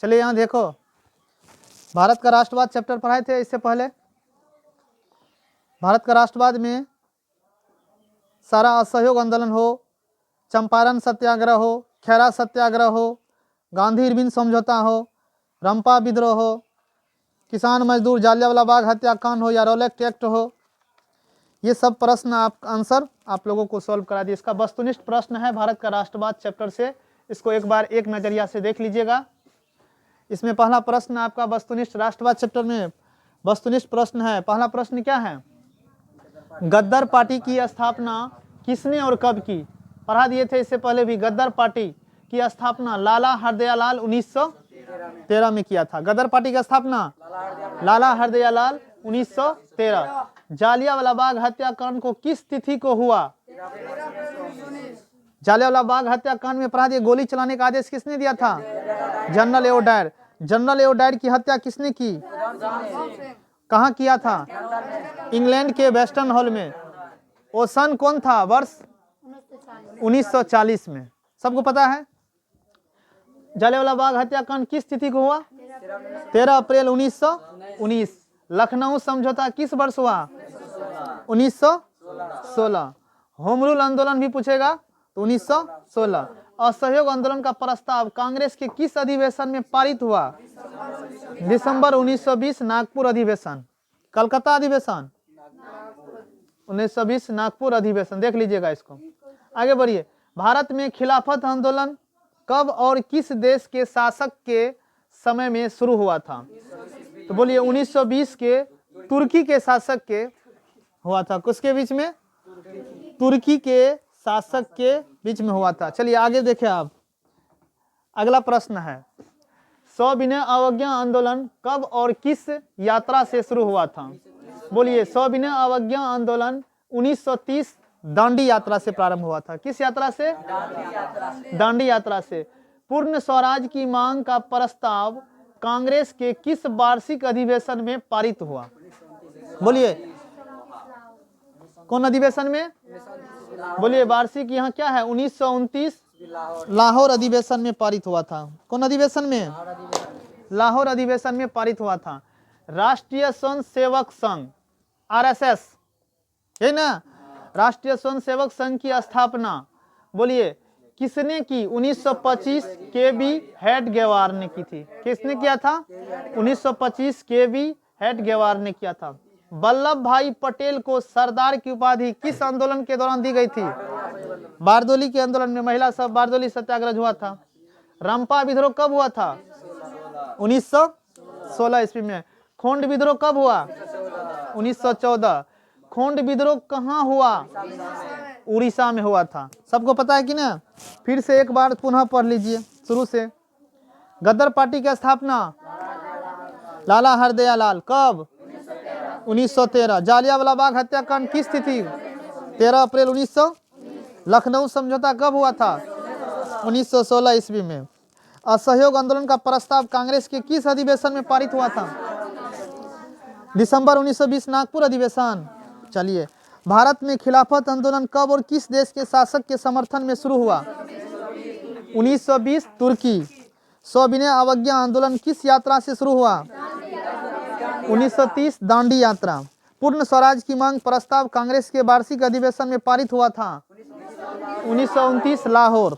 चलिए यहाँ देखो, भारत का राष्ट्रवाद चैप्टर पढ़ाए थे इससे पहले। भारत का राष्ट्रवाद में सारा असहयोग आंदोलन हो, चंपारण सत्याग्रह हो, खेरा सत्याग्रह हो, गांधी इरविन समझौता हो, रंपा विद्रोह हो, किसान मजदूर जालियांवाला बाग हत्याकांड हो या रोलेक्ट एक्ट हो, ये सब प्रश्न आंसर आप लोगों को सॉल्व करा दिए। इसका वस्तुनिष्ठ प्रश्न है भारत का राष्ट्रवाद चैप्टर से, इसको एक बार एक नजरिया से देख लीजिएगा। इसमें पहला प्रश्न आपका वस्तुनिष्ठ राष्ट्रवाद चैप्टर में वस्तुनिष्ठ प्रश्न है। पहला प्रश्न क्या है? गद्दार पार्टी की स्थापना किसने और कब की? पढ़ा दिए थे इससे पहले भी। गद्दार पार्टी की स्थापना लाला हरदयालाल 1913 में किया था। गद्दार पार्टी की स्थापना लाला हरदयालाल 1913। जालियांवाला बाग हत्याकांड को किस तिथि को हुआ? जालियांवाला बाग हत्याकांड में पढ़ा दिए, गोली चलाने का आदेश किसने दिया था? जनरल एओ डायर। जनरल एओ डायर की हत्या किसने की? कहाँ किया था? इंग्लैंड के वेस्टर्न हॉल में। वो सन कौन था? वर्ष 1940 में। सबको पता है। जालियांवाला बाग हत्याकांड किस तिथि को हुआ? 13 अप्रैल 1919। लखनऊ समझौता किस वर्ष हुआ? 1916। होम रूल आंदोलन भी पूछेगा तो 1916। असहयोग आंदोलन का प्रस्ताव कांग्रेस के किस अधिवेशन में पारित हुआ? दिसंबर 1920 नागपुर अधिवेशन। कलकत्ता अधिवेशन 1920 नागपुर अधिवेशन। देख लीजिएगा इसको। आगे बढ़िए। भारत में खिलाफत आंदोलन कब और किस देश के शासक के समय में शुरू हुआ था? तो बोलिए 1920 के तुर्की के शासक के हुआ था। किसके बीच में? तुर्की के शासक के बीच में हुआ था। चलिए आगे देखें आप। अगला प्रश्न है, सविनय अवज्ञा आंदोलन कब और किस यात्रा से शुरू हुआ था? बोलिए सविनय अवज्ञा आंदोलन 1930 दांडी यात्रा से प्रारंभ हुआ था। किस यात्रा से? दांडी यात्रा से। पूर्ण स्वराज की मांग का प्रस्ताव कांग्रेस के किस वार्षिक अधिवेशन में पारित हुआ? बोलिए कौन अधिवेशन में? बोलिए वार्षिक यहाँ क्या है? 1929 लाहौर अधिवेशन में पारित हुआ था। कौन अधिवेशन में? लाहौर अधिवेशन में पारित हुआ था। राष्ट्रीय स्वयं सेवक संघ आरएसएस, है ना? राष्ट्रीय स्वयं सेवक संघ की स्थापना बोलिए किसने की? 1925 केबी हेडगेवार ने की थी। किसने किया था? 1925 केबी हेडगेवार ने किया था। वल्लभ भाई पटेल को सरदार की उपाधि किस आंदोलन के दौरान दी गई थी? बारदोली के आंदोलन में। महिला सब बारदोली सत्याग्रह हुआ था। रंपा विद्रोह कब हुआ था? 1916 ईस्वी में। खोंड विद्रोह कब हुआ? 1914। खोंड विद्रोह कहाँ हुआ? उड़ीसा में हुआ था। सबको पता है कि ना? फिर से एक बार पुनः पढ़ लीजिए शुरू से। गद्दार पार्टी की स्थापना लाला हरदयालाल कब? 1913। जालियांवाला बाग हत्याकांड किस तिथि? 13 अप्रैल 1900। लखनऊ समझौता कब हुआ था? 1916 ईस्वी में। असहयोग आंदोलन का प्रस्ताव कांग्रेस के किस अधिवेशन में पारित हुआ था? दिसंबर 1920 नागपुर अधिवेशन। चलिए, भारत में खिलाफत आंदोलन कब और किस देश के शासक के समर्थन में शुरू हुआ? 1920 तुर्की। सविनय अवज्ञा आंदोलन किस यात्रा से शुरू हुआ? 1930 दांडी यात्रा। पूर्ण स्वराज की मांग प्रस्ताव कांग्रेस के वार्षिक अधिवेशन में पारित हुआ था 1929 लाहौर।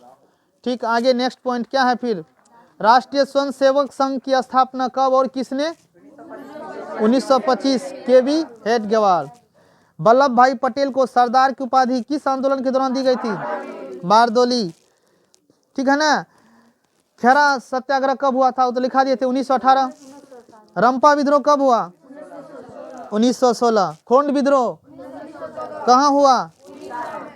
ठीक, आगे नेक्स्ट पॉइंट क्या है फिर? राष्ट्रीय स्वयं सेवक संघ की स्थापना कब और किसने? 1925 केबी हेडगेवार। वल्लभ भाई पटेल को सरदार की उपाधि किस आंदोलन के दौरान दी गई थी? बारदोली। ठीक है ना? खेरा सत्याग्रह कब हुआ था? वो तो लिखा दिए थे 1918। रंपा विद्रोह कब हुआ? 1916। खोंड विद्रोह कहाँ हुआ?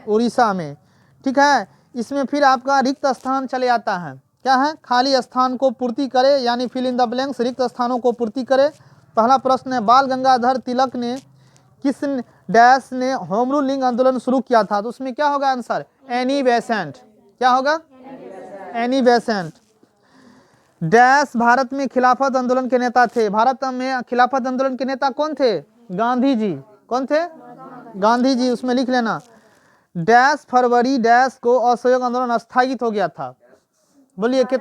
उड़ीसा में। ठीक है, इसमें फिर आपका रिक्त स्थान चले आता है। क्या है? खाली स्थान को पूर्ति करे, यानी फिल इन द ब्लैंक्स, रिक्त स्थानों को पूर्ति करे। पहला प्रश्न है, बाल गंगाधर तिलक ने किस डैश ने होम रूलिंग आंदोलन शुरू किया था? तो उसमें क्या होगा आंसर? Annie Besant. क्या होगा? Annie Besant. डैश भारत में खिलाफत आंदोलन के नेता थे। भारत में खिलाफत आंदोलन के नेता कौन थे? गांधी जी। कौन थे? गांधी जी। उसमें लिख लेना, डैश फरवरी डैश को असहयोग आंदोलन स्थगित हो गया था। बोलिए कि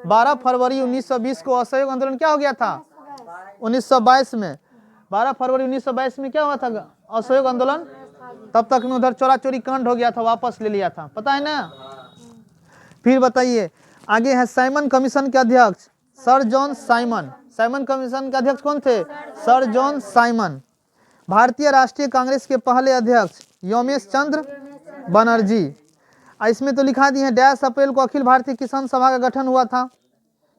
12 फरवरी 1920 को असहयोग आंदोलन क्या हो गया था? 1922 में। 12 फरवरी 1922 में क्या हुआ था असहयोग आंदोलन? तब तक में उधर चोरा चोरी कांड हो गया था, वापस ले लिया था, पता है ना। फिर बताइए आगे है साइमन कमीशन के अध्यक्ष sir John Simon. Simon commission के अध्यक्ष कौन थे? Sir John Simon. भारतीय राष्ट्रीय कांग्रेस के पहले अध्यक्ष योमेश चंद्र बनर्जी। इसमें तो लिखा दिए हैं डैश अप्रैल को अखिल भारतीय किसान सभा का गठन हुआ था।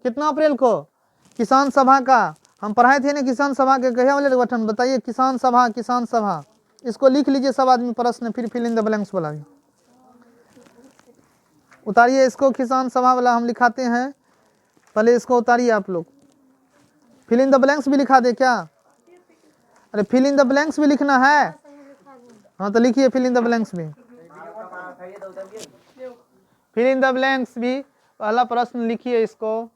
कितना अप्रैल को? किसान सभा का हम पढ़ाए थे ना, किसान सभा के कहिया वाले गठन बताइए? किसान सभा, किसान सभा, इसको लिख लीजिए सब आदमी प्रश्न, फिर फिल इन द ब्लैंक्स वाला भी उतारिए। इसको किसान सभा वाला हम लिखाते हैं, पहले इसको उतारिए आप लोग। फिल इन द ब्लैंक्स भी लिखा दे क्या? अरे फिल इन द ब्लैंक्स भी लिखना है। हाँ तो लिखिए फिल इन द ब्लैंक्स भी। फिल इन द ब्लैंक्स भी पहला प्रश्न लिखिए इसको।